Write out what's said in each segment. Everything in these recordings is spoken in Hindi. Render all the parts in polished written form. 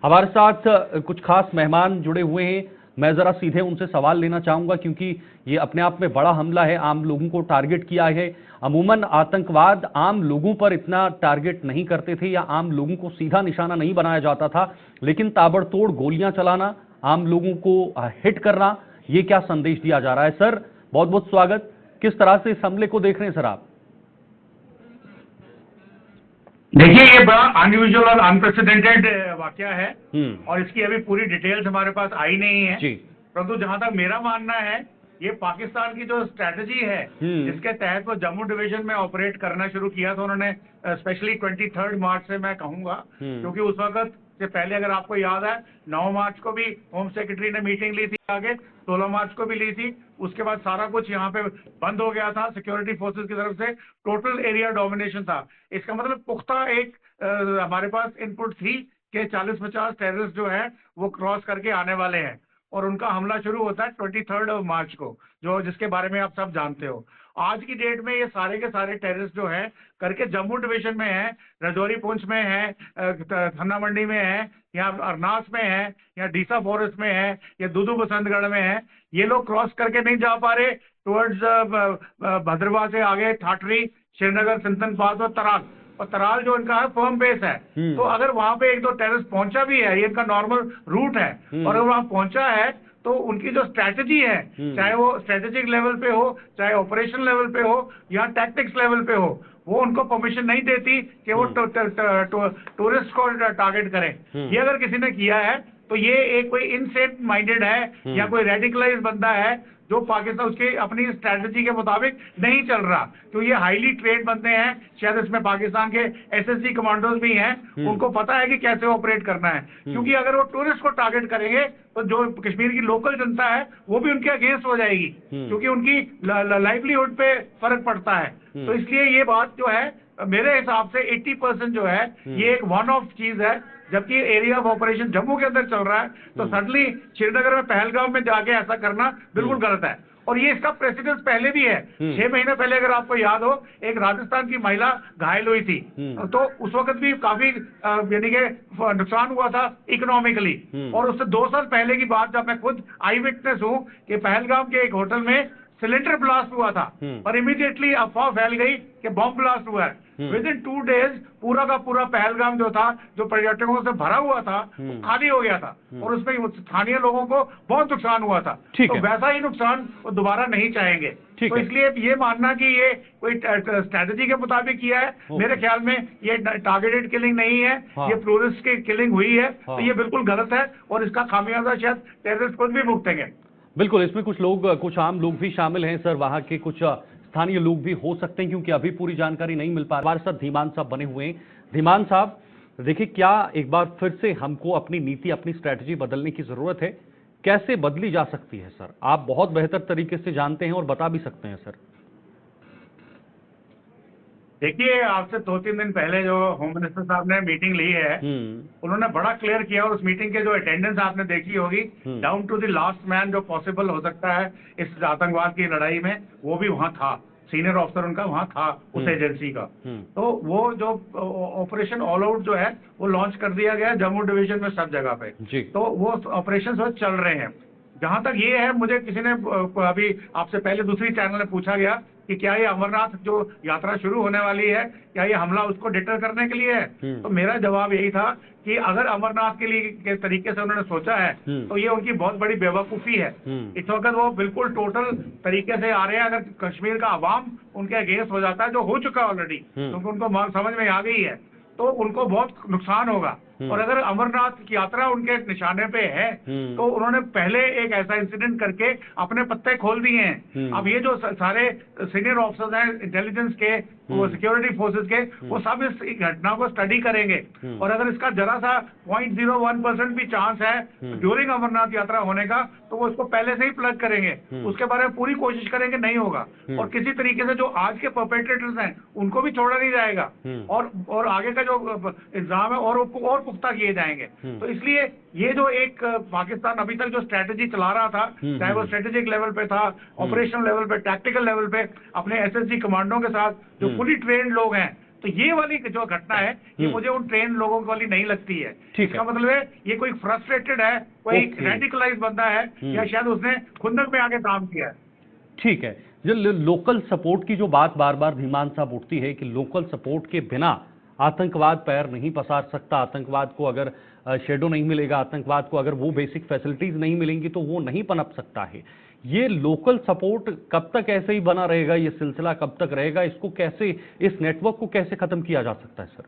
हमारे साथ कुछ खास मेहमान जुड़े हुए हैं। मैं जरा सीधे उनसे सवाल लेना चाहूंगा क्योंकि ये अपने आप में बड़ा हमला है, आम लोगों को टारगेट किया है। अमूमन आतंकवाद आम लोगों पर इतना टारगेट नहीं करते थे या आम लोगों को सीधा निशाना नहीं बनाया जाता था, लेकिन ताबड़तोड़ गोलियां चलाना, आम लोगों को हिट करना, ये क्या संदेश दिया जा रहा है? सर बहुत बहुत स्वागत। किस तरह से इस हमले को देख रहे हैं सर आप? देखिए, ये बड़ा अनयूजुअल और अनप्रेसिडेंटेड वाकया है और इसकी अभी पूरी डिटेल्स हमारे पास आई नहीं है जी। परंतु जहां तक मेरा मानना है, ये पाकिस्तान की जो स्ट्रैटेजी है जिसके तहत वो जम्मू डिवीजन में ऑपरेट करना शुरू किया था उन्होंने, स्पेशली 23 मार्च से मैं कहूंगा, क्योंकि उस वक्त से पहले अगर आपको याद है 9 मार्च को भी होम सेक्रेटरी ने मीटिंग ली थी, आगे 16 मार्च को भी ली थी। उसके बाद सारा कुछ यहाँ पे बंद हो गया था, सिक्योरिटी फोर्सेस की तरफ से टोटल एरिया डोमिनेशन था। इसका मतलब पुख्ता एक हमारे पास इनपुट थी कि 40-50 टेररिस्ट जो है वो क्रॉस करके आने वाले हैं और उनका हमला शुरू होता है 23 मार्च को, जो जिसके बारे में आप सब जानते हो। आज की डेट में ये सारे के सारे टेररिस्ट जो है करके जम्मू डिवीजन में है, रजौरी पुंछ में है, थन्ना मंडी में है, या अरनास में है, या डीसा फॉरेस्ट में है, या दुदू बसंतगढ़ में है। ये लोग क्रॉस करके नहीं जा पा रहे टुवर्ड्स भद्रवाह से आगे ठाठरी, श्रीनगर, सिंथनपास और तराल। और तराल जो इनका है फर्म बेस है, तो अगर वहां पे एक दो टेररिस्ट पहुंचा भी है, ये इनका नॉर्मल रूट है, और अगर वहां पहुंचा है तो उनकी जो स्ट्रैटेजी है, चाहे वो स्ट्रेटेजिक लेवल पे हो, चाहे ऑपरेशन लेवल पे हो, या टैक्टिक्स लेवल पे हो, वो उनको परमिशन नहीं देती कि वो टूरिस्ट को टारगेट करें। ये अगर किसी ने किया है तो ये एक कोई इनसेट माइंडेड है या कोई रेडिकलाइज बंदा है जो पाकिस्तान उसके अपनी स्ट्रैटेजी के मुताबिक नहीं चल रहा। तो ये हाईली ट्रेन बंदे हैं, शायद इसमें पाकिस्तान के एसएससी कमांडोज भी हैं, उनको पता है कि कैसे ऑपरेट करना है। क्योंकि अगर वो टूरिस्ट को टारगेट करेंगे तो जो कश्मीर की लोकल जनता है वो भी उनके अगेंस्ट हो जाएगी, क्योंकि उनकी लाइवलीहुड पे फर्क पड़ता है। तो इसलिए ये बात जो है मेरे हिसाब से 80% जो है ये एक वन ऑफ चीज है। जबकि एरिया ऑफ ऑपरेशन जम्मू के अंदर चल रहा है, तो सडनली श्रीनगर में, पहलगाम में जाके ऐसा करना बिल्कुल गलत है। और ये इसका प्रेसिडेंस पहले भी है। 6 महीने पहले अगर आपको याद हो, एक राजस्थान की महिला घायल हुई थी, तो उस वक्त भी काफी यानी कि नुकसान हुआ था इकोनॉमिकली। और उससे 2 साल पहले की बात, जब मैं खुद आई विटनेस हूँ कि पहलगाम के एक होटल में सिलेंडर ब्लास्ट हुआ था और इमीडिएटली अफवाह फैल गई कि बॉम्ब ब्लास्ट हुआ है। विद इन 2 डेज पूरा का पूरा पहलगाम जो था, जो पर्यटकों से भरा हुआ था, खाली हो गया था और उसमें स्थानीय लोगों को बहुत नुकसान हुआ था। तो वैसा ही नुकसान वो दोबारा नहीं चाहेंगे। तो इसलिए ये मानना कि ये कोई स्ट्रैटेजी के मुताबिक किया है, मेरे ख्याल में ये टारगेटेड किलिंग नहीं है, ये टूरिस्ट की किलिंग हुई है, तो ये बिल्कुल गलत है और इसका खामियाजा शायद टेररिस्ट खुद भी भुगतेंगे। बिल्कुल, इसमें कुछ आम लोग भी शामिल हैं सर, वहां के कुछ स्थानीय लोग भी हो सकते हैं, क्योंकि अभी पूरी जानकारी नहीं मिल पा रही। हमारे साथ धीमान साहब बने हुए हैं। धीमान साहब देखिए, क्या एक बार फिर से हमको अपनी नीति, अपनी स्ट्रैटेजी बदलने की जरूरत है? कैसे बदली जा सकती है सर? आप बहुत बेहतर तरीके से जानते हैं और बता भी सकते हैं सर। देखिए, आपसे 2-3 दिन पहले जो होम मिनिस्टर साहब ने मीटिंग ली है, उन्होंने बड़ा क्लियर किया और उस मीटिंग के जो अटेंडेंस आपने देखी होगी, down to the last man जो पॉसिबल हो सकता है इस आतंकवाद की लड़ाई में, वो भी वहां था। सीनियर ऑफिसर उनका वहां था उस एजेंसी का। तो वो जो ऑपरेशन ऑल आउट जो है वो लॉन्च कर दिया गया जम्मू डिवीजन में सब जगह पे। तो वो ऑपरेशन चल रहे हैं। जहां तक ये है, मुझे किसी ने अभी आपसे पहले दूसरी चैनल में पूछा गया कि क्या ये अमरनाथ जो यात्रा शुरू होने वाली है, क्या ये हमला उसको डिटर करने के लिए है? तो मेरा जवाब यही था कि अगर अमरनाथ के लिए के तरीके से उन्होंने सोचा है तो ये उनकी बहुत बड़ी बेवकूफ़ी है। इस वक्त वो बिल्कुल टोटल तरीके से आ रहे हैं। अगर कश्मीर का अवाम उनके अगेंस्ट हो जाता है, जो हो चुका ऑलरेडी, क्योंकि उनको समझ में आ गई है, तो उनको बहुत नुकसान होगा। और अगर अमरनाथ की यात्रा उनके निशाने पे है तो उन्होंने पहले एक ऐसा इंसिडेंट करके अपने पत्ते खोल दिए हैं। अब ये जो सारे सीनियर ऑफिसर्स हैं इंटेलिजेंस के, वो सिक्योरिटी फोर्सेस के, वो सब इस घटना को स्टडी करेंगे और अगर इसका जरा सा 0.01% भी चांस है ड्यूरिंग अमरनाथ यात्रा होने का, तो वो इसको पहले से ही प्लग करेंगे। उसके बारे में पूरी कोशिश करेंगे, नहीं होगा। और किसी तरीके से जो आज के परपेट्रेटर्स हैं उनको भी छोड़ा नहीं जाएगा और आगे का जो इल्जाम है और पुख्ता किए जाएंगे। तो इसलिए ये जो एक पाकिस्तान अभी तक जो स्ट्रेटेजी चला रहा था, चाहे वो स्ट्रेटेजिक लेवल पे था, ऑपरेशनल लेवल पे, टैक्टिकल लेवल पे, अपने एसएसजी कमांडो के साथ जो फुली ट्रेन्ड लोग हैं, तो ये वाली जो घटना है ये मुझे उन ट्रेन लोगों वाली नहीं लगती है। इसका मतलब है ये कोई फ्रस्ट्रेटेड है, कोई रेडिकलाइज बंदा है, या शायद उसने खुंदक में आके काम किया है। ठीक है, जो लोकल सपोर्ट की जो बात बार बार धीमान साहब उठती है कि लोकल सपोर्ट के बिना आतंकवाद पैर नहीं पसार सकता, आतंकवाद को अगर शेडो नहीं मिलेगा, आतंकवाद को अगर वो बेसिक फैसिलिटीज नहीं मिलेंगी तो वो नहीं पनप सकता है। ये लोकल सपोर्ट कब तक ऐसे ही बना रहेगा, ये सिलसिला कब तक रहेगा, इसको कैसे, इस नेटवर्क को कैसे खत्म किया जा सकता है सर?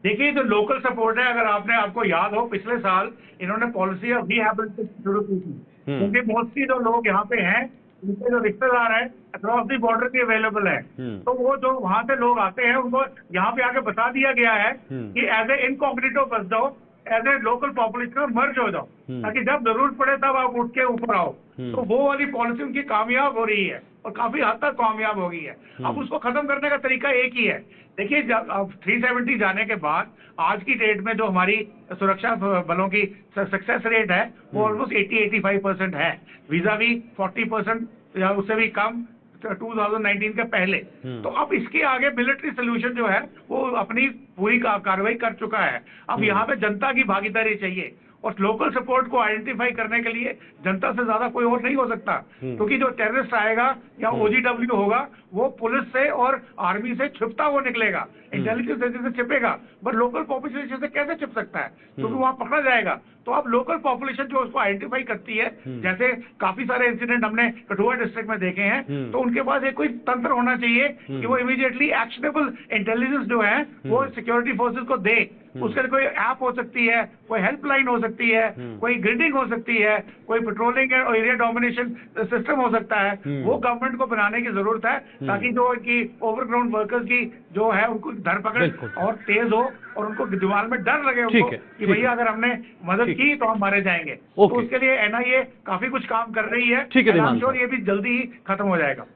देखिए, जो लोकल सपोर्ट है, अगर आपको याद हो पिछले साल इन्होंने पॉलिसी ऑफ रिहैबिलिटेशन शुरू की थी, क्योंकि मोस्टली जो लोग यहाँ पे हैं उनके जो रिश्तेदार हैं अक्रॉस द बॉर्डर भी अवेलेबल है, तो वो जो वहां से लोग आते हैं उनको यहाँ पे आके बता दिया गया है कि एज ए इनकॉग्निटो बस जाओ, एज ए लोकल पॉपुलेशन में मर्ज हो जाओ, ताकि जब जरूरत पड़े तब आप उठ के ऊपर आओ। तो वो वाली पॉलिसी उनकी कामयाब हो रही है और काफी हद तक कामयाब हो गई है। अब उसको खत्म करने का तरीका एक ही है। देखिए, अब 370 जाने के बाद आज की डेट में जो हमारी सुरक्षा बलों की सक्सेस रेट है वो ऑलमोस्ट 80-85% है, वीजा भी 40% या उससे भी कम 2019 के पहले। तो अब इसके आगे मिलिट्री सोल्यूशन जो है वो अपनी पूरी कार्रवाई कर चुका है। अब यहाँ पे जनता की भागीदारी चाहिए और लोकल सपोर्ट को आइडेंटिफाई करने के लिए जनता से ज्यादा कोई और नहीं हो सकता, क्योंकि जो टेररिस्ट आएगा या OGW होगा वो पुलिस से और आर्मी से छिपता हुआ निकलेगा, इंटेलिजेंस एजेंसी से छिपेगा, बट लोकल पॉपुलेशन से कैसे छिप सकता है, क्योंकि वहां पकड़ा जाएगा। तो अब लोकल पॉपुलेशन जो उसको आइडेंटिफाई करती है, जैसे काफी सारे इंसिडेंट हमने कठुआ डिस्ट्रिक्ट में देखे हैं, तो उनके पास एक कोई तंत्र होना चाहिए कि वो इमीडिएटली एक्शनेबल इंटेलिजेंस जो है वो सिक्योरिटी फोर्सेस को दे। उसके लिए कोई ऐप हो सकती है, कोई हेल्पलाइन हो सकती है, कोई ग्रिडिंग हो सकती है, कोई पेट्रोलिंग और एरिया डोमिनेशन सिस्टम हो सकता है। वो गवर्नमेंट को बनाने की जरूरत है, ताकि जो कि ओवरग्राउंड वर्कर्स की जो है उनको धरपकड़ और तेज हो और उनको दिमाग में डर लगे उनको कि भैया अगर हमने मदद की तो हम मारे जाएंगे। तो उसके लिए NIA काफी कुछ काम कर रही है। ठीक है, ये भी जल्दी ही खत्म हो जाएगा।